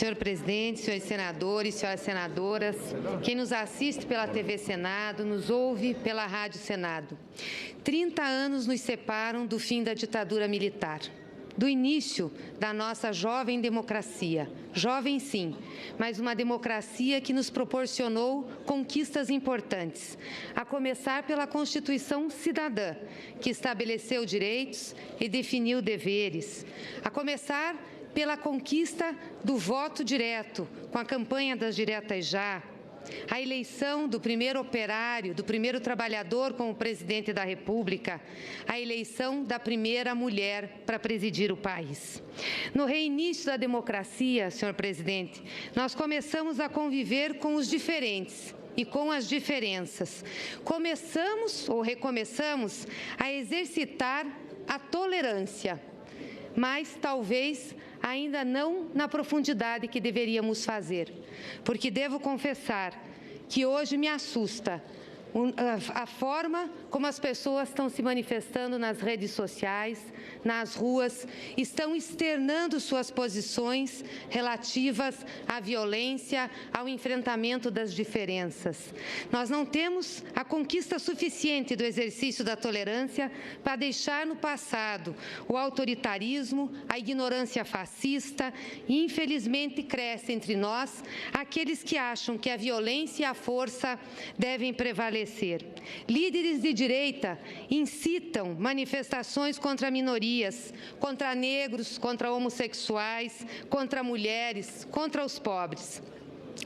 Senhor presidente, senhores senadores, senhoras senadoras, quem nos assiste pela TV Senado, nos ouve pela Rádio Senado. 30 anos nos separam do fim da ditadura militar, do início da nossa jovem democracia. Jovem sim, mas uma democracia que nos proporcionou conquistas importantes, a começar pela Constituição Cidadã, que estabeleceu direitos e definiu deveres, a começar pela conquista do voto direto, com a campanha das Diretas Já, a eleição do primeiro operário, do primeiro trabalhador como presidente da República, a eleição da primeira mulher para presidir o país. No reinício da democracia, senhor presidente, nós começamos a conviver com os diferentes e com as diferenças. Começamos ou recomeçamos a exercitar a tolerância, mas talvez ainda não na profundidade que deveríamos fazer, porque devo confessar que hoje me assusta a forma como as pessoas estão se manifestando nas redes sociais, nas ruas, estão externando suas posições relativas à violência, ao enfrentamento das diferenças. Nós não temos a conquista suficiente do exercício da tolerância para deixar no passado o autoritarismo, a ignorância fascista e, infelizmente, cresce entre nós aqueles que acham que a violência e a força devem prevalecer. Líderes de direita incitam manifestações contra minorias, contra negros, contra homossexuais, contra mulheres, contra os pobres.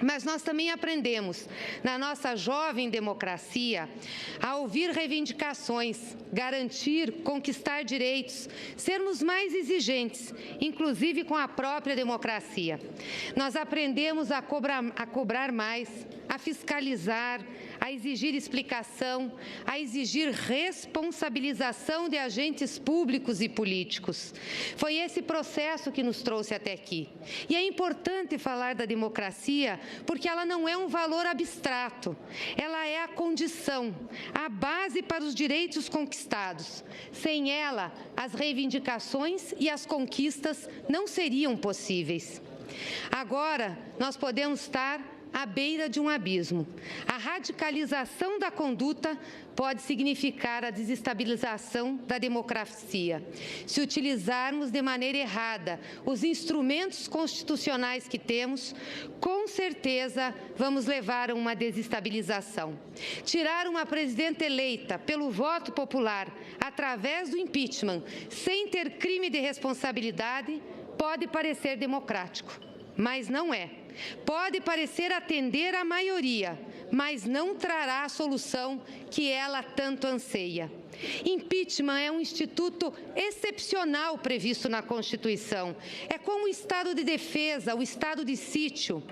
Mas nós também aprendemos, na nossa jovem democracia, a ouvir reivindicações, garantir, conquistar direitos, sermos mais exigentes, inclusive com a própria democracia. Nós aprendemos a cobrar mais, a fiscalizar, a exigir explicação, a exigir responsabilização de agentes públicos e políticos. Foi esse processo que nos trouxe até aqui. E é importante falar da democracia porque ela não é um valor abstrato, ela é a condição, a base para os direitos conquistados. Sem ela, as reivindicações e as conquistas não seriam possíveis. Agora, nós podemos estar à beira de um abismo. A radicalização da conduta pode significar a desestabilização da democracia. Se utilizarmos de maneira errada os instrumentos constitucionais que temos, com certeza vamos levar a uma desestabilização. Tirar uma presidenta eleita pelo voto popular através do impeachment, sem ter crime de responsabilidade, pode parecer democrático, mas não é. Pode parecer atender a maioria, mas não trará a solução que ela tanto anseia. Impeachment é um instituto excepcional previsto na Constituição. É como o estado de defesa, o estado de sítio.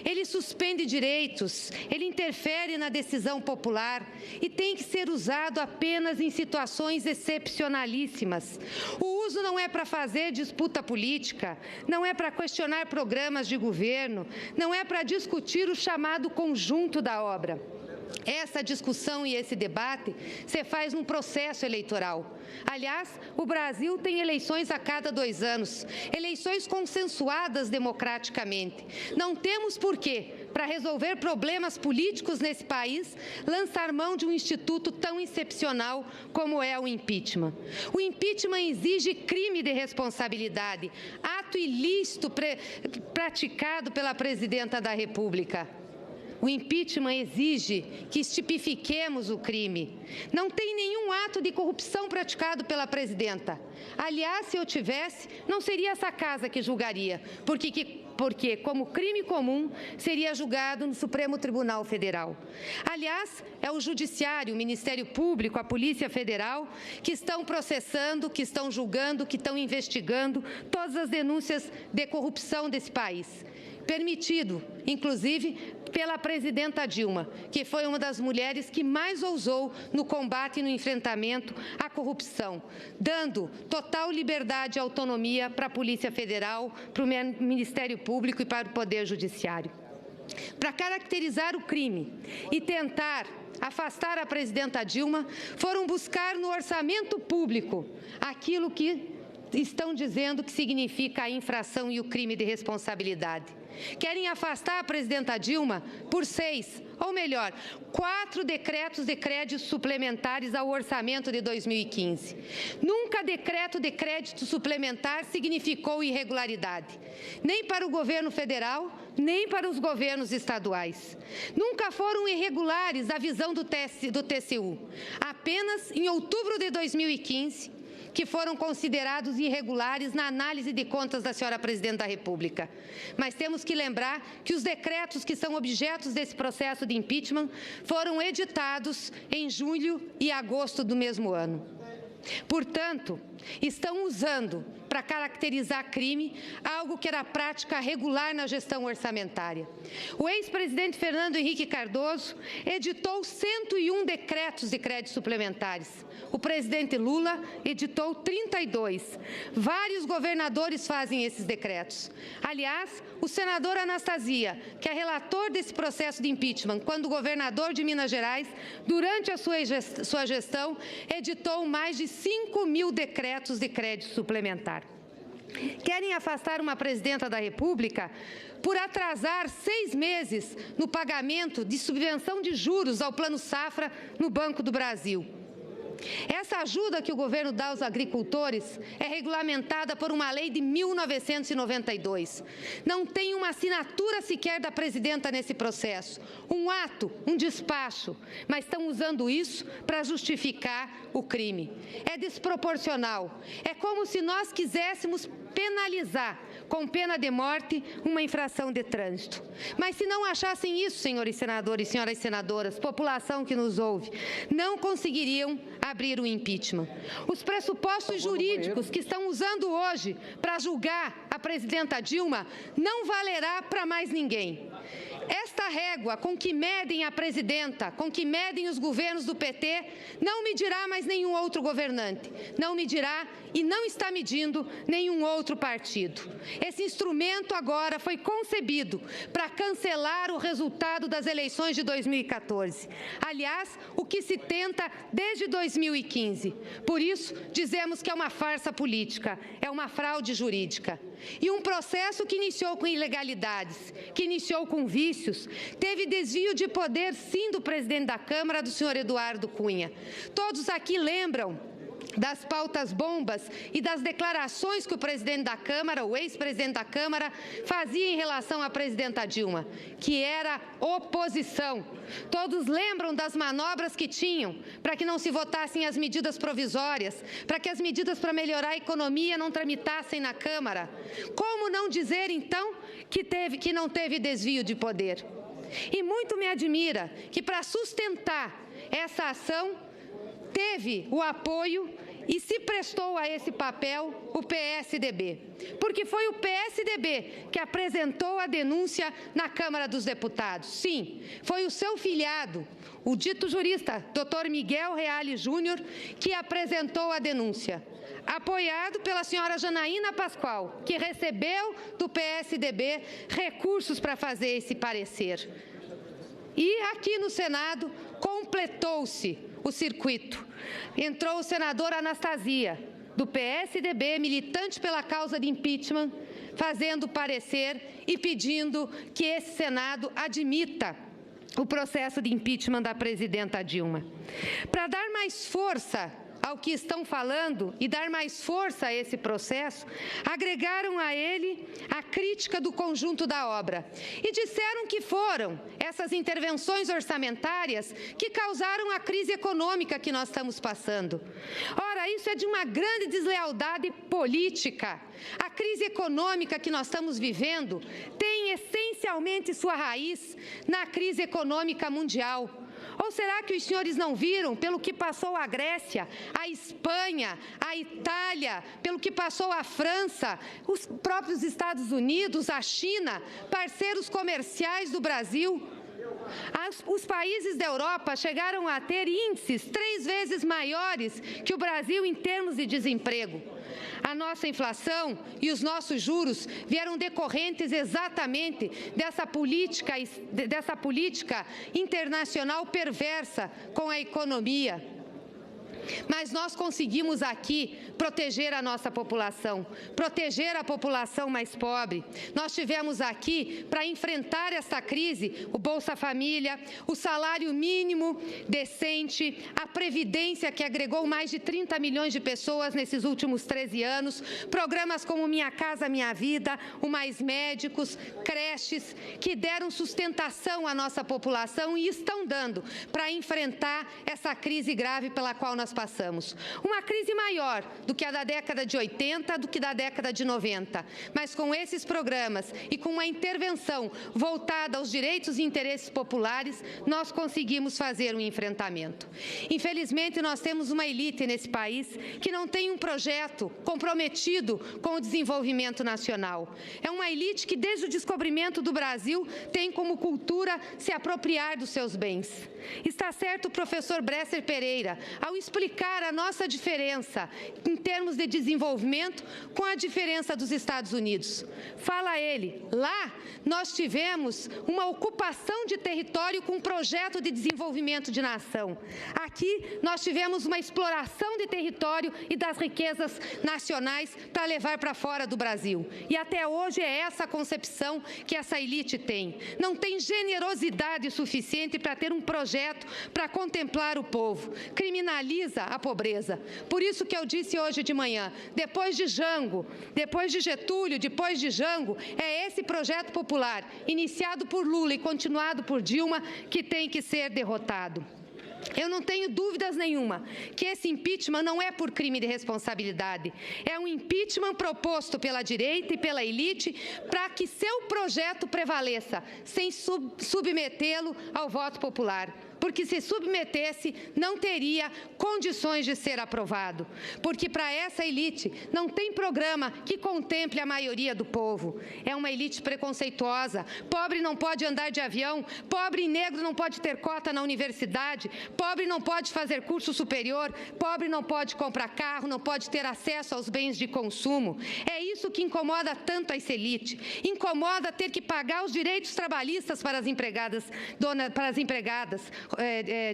Ele suspende direitos, ele interfere na decisão popular e tem que ser usado apenas em situações excepcionalíssimas. O uso não é para fazer disputa política, não é para questionar programas de governo, não é para discutir o chamado conjunto da obra. Essa discussão e esse debate se faz num processo eleitoral. Aliás, o Brasil tem eleições a cada 2 anos, eleições consensuadas democraticamente. Não temos por quê, para resolver problemas políticos nesse país, lançar mão de um instituto tão excepcional como é o impeachment. O impeachment exige crime de responsabilidade, ato ilícito praticado pela presidenta da República. O impeachment exige que tipifiquemos o crime. Não tem nenhum ato de corrupção praticado pela presidenta. Aliás, se eu tivesse, não seria essa casa que julgaria, porque como crime comum, seria julgado no Supremo Tribunal Federal. Aliás, é o Judiciário, o Ministério Público, a Polícia Federal, que estão processando, que estão julgando, que estão investigando todas as denúncias de corrupção desse país. Permitido, inclusive, pela presidenta Dilma, que foi uma das mulheres que mais ousou no combate e no enfrentamento à corrupção, dando total liberdade e autonomia para a Polícia Federal, para o Ministério Público e para o Poder Judiciário. Para caracterizar o crime e tentar afastar a presidenta Dilma, foram buscar no orçamento público aquilo que estão dizendo que significa a infração e o crime de responsabilidade. Querem afastar a presidenta Dilma por 6, ou melhor, 4 decretos de créditos suplementares ao orçamento de 2015. Nunca decreto de crédito suplementar significou irregularidade, nem para o governo federal, nem para os governos estaduais. Nunca foram irregulares a visão do TCU. Apenas em outubro de 2015, que foram considerados irregulares na análise de contas da senhora Presidente da República. Mas temos que lembrar que os decretos que são objetos desse processo de impeachment foram editados em julho e agosto do mesmo ano. Portanto, estão usando para caracterizar crime algo que era prática regular na gestão orçamentária. O ex-presidente Fernando Henrique Cardoso editou 101 decretos de créditos suplementares. O presidente Lula editou 32. Vários governadores fazem esses decretos. Aliás, o senador Anastasia, que é relator desse processo de impeachment, quando governador de Minas Gerais, durante a sua gestão, editou mais de 5.000 decretos de crédito suplementar. Querem afastar uma presidenta da República por atrasar 6 meses no pagamento de subvenção de juros ao Plano Safra no Banco do Brasil. Essa ajuda que o governo dá aos agricultores é regulamentada por uma lei de 1992. Não tem uma assinatura sequer da presidenta nesse processo. Um ato, um despacho, mas estão usando isso para justificar o crime. É desproporcional. É como se nós quiséssemos penalizar com pena de morte uma infração de trânsito. Mas se não achassem isso, senhores senadores e senhoras senadoras, população que nos ouve, não conseguiriam abrir o impeachment. Os pressupostos jurídicos que estão usando hoje para julgar a presidenta Dilma não valerá para mais ninguém. Esta régua com que medem a presidenta, com que medem os governos do PT, não medirá mais nenhum outro governante, não medirá e não está medindo nenhum outro partido. Esse instrumento agora foi concebido para cancelar o resultado das eleições de 2014. Aliás, o que se tenta desde 2015. Por isso, dizemos que é uma farsa política, é uma fraude jurídica. E um processo que iniciou com ilegalidades, que iniciou com vícios, teve desvio de poder, sim, do presidente da Câmara, do senhor Eduardo Cunha. Todos aqui lembram das pautas bombas e das declarações que o presidente da Câmara, o ex-presidente da Câmara, fazia em relação à presidenta Dilma, que era oposição. Todos lembram das manobras que tinham para que não se votassem as medidas provisórias, para que as medidas para melhorar a economia não tramitassem na Câmara. Como não dizer, então, que não teve desvio de poder? E muito me admira que, para sustentar essa ação, teve o apoio e se prestou a esse papel o PSDB, porque foi o PSDB que apresentou a denúncia na Câmara dos Deputados. Sim, foi o seu filiado, o dito jurista, Dr. Miguel Reale Júnior, que apresentou a denúncia, apoiado pela senhora Janaína Pascoal, que recebeu do PSDB recursos para fazer esse parecer. E aqui no Senado completou-se o circuito. Entrou o senador Anastasia, do PSDB, militante pela causa de impeachment, fazendo parecer e pedindo que esse Senado admita o processo de impeachment da presidenta Dilma. Para dar mais força ao que estão falando e dar mais força a esse processo, agregaram a ele a crítica do conjunto da obra e disseram que foram essas intervenções orçamentárias que causaram a crise econômica que nós estamos passando. Ora, isso é de uma grande deslealdade política. A crise econômica que nós estamos vivendo tem essencialmente sua raiz na crise econômica mundial. Ou será que os senhores não viram pelo que passou a Grécia, a Espanha, a Itália, pelo que passou a França, os próprios Estados Unidos, a China, parceiros comerciais do Brasil? Os países da Europa chegaram a ter índices 3 vezes maiores que o Brasil em termos de desemprego. A nossa inflação e os nossos juros vieram decorrentes exatamente dessa política internacional perversa com a economia. Mas nós conseguimos aqui proteger a nossa população, proteger a população mais pobre. Nós tivemos aqui, para enfrentar essa crise, o Bolsa Família, o salário mínimo decente, a Previdência, que agregou mais de 30 milhões de pessoas nesses últimos 13 anos, programas como Minha Casa Minha Vida, o Mais Médicos, creches, que deram sustentação à nossa população e estão dando para enfrentar essa crise grave pela qual nós passamos. Uma crise maior do que a da década de 80, do que da década de 90. Mas com esses programas e com uma intervenção voltada aos direitos e interesses populares, nós conseguimos fazer um enfrentamento. Infelizmente, nós temos uma elite nesse país que não tem um projeto comprometido com o desenvolvimento nacional. É uma elite que, desde o descobrimento do Brasil, tem como cultura se apropriar dos seus bens. Está certo o professor Bresser Pereira, ao explicar a nossa diferença em termos de desenvolvimento com a diferença dos Estados Unidos. Fala ele, lá nós tivemos uma ocupação de território com um projeto de desenvolvimento de nação. Aqui nós tivemos uma exploração de território e das riquezas nacionais para levar para fora do Brasil. E até hoje é essa a concepção que essa elite tem. Não tem generosidade suficiente para ter um projeto para contemplar o povo. Criminaliza a pobreza. Por isso que eu disse hoje de manhã, depois de Jango, depois de Getúlio, depois de Jango, é esse projeto popular, iniciado por Lula e continuado por Dilma, que tem que ser derrotado. Eu não tenho dúvidas nenhuma que esse impeachment não é por crime de responsabilidade. É um impeachment proposto pela direita e pela elite para que seu projeto prevaleça, sem submetê-lo ao voto popular. Porque se submetesse, não teria condições de ser aprovado. Porque para essa elite não tem programa que contemple a maioria do povo. É uma elite preconceituosa. Pobre não pode andar de avião, pobre e negro não pode ter cota na universidade, pobre não pode fazer curso superior, pobre não pode comprar carro, não pode ter acesso aos bens de consumo. É isso que incomoda tanto essa elite. Incomoda ter que pagar os direitos trabalhistas para as empregadas,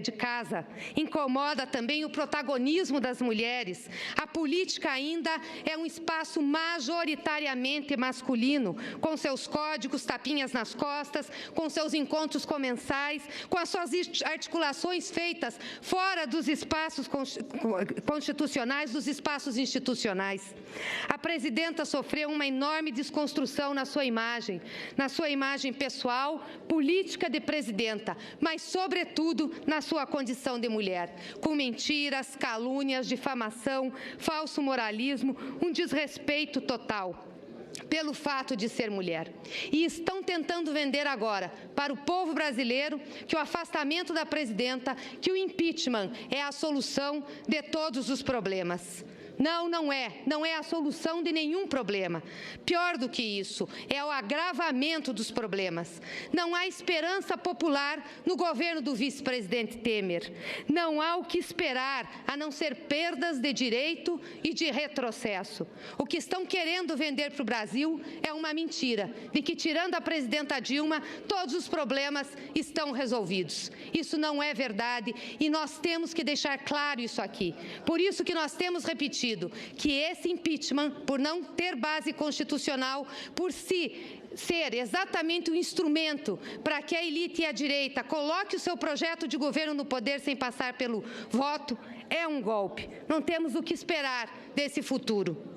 de casa. Incomoda também o protagonismo das mulheres. A política ainda é um espaço majoritariamente masculino, com seus códigos, tapinhas nas costas, com seus encontros comensais, com as suas articulações feitas fora dos espaços constitucionais, dos espaços institucionais. A presidenta sofreu uma enorme desconstrução na sua imagem pessoal, política de presidenta, mas, sobretudo, na sua condição de mulher, com mentiras, calúnias, difamação, falso moralismo, um desrespeito total pelo fato de ser mulher. E estão tentando vender agora para o povo brasileiro que o afastamento da presidenta, que o impeachment é a solução de todos os problemas. Não, não é a solução de nenhum problema. Pior do que isso, é o agravamento dos problemas. Não há esperança popular no governo do vice-presidente Temer. Não há o que esperar, a não ser perdas de direito e de retrocesso. O que estão querendo vender para o Brasil é uma mentira, de que, tirando a presidenta Dilma, todos os problemas estão resolvidos. Isso não é verdade e nós temos que deixar claro isso aqui. Por isso que nós temos repetido que esse impeachment, por não ter base constitucional, por ser exatamente um instrumento para que a elite e a direita coloque o seu projeto de governo no poder sem passar pelo voto, é um golpe. Não temos o que esperar desse futuro.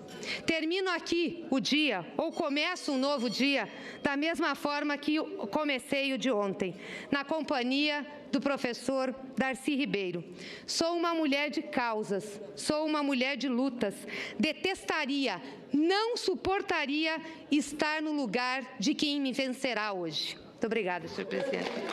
Termino aqui o dia, ou começo um novo dia, da mesma forma que comecei o de ontem, na companhia do professor Darcy Ribeiro. Sou uma mulher de causas, sou uma mulher de lutas. Detestaria, não suportaria estar no lugar de quem me vencerá hoje. Muito obrigada, senhor presidente.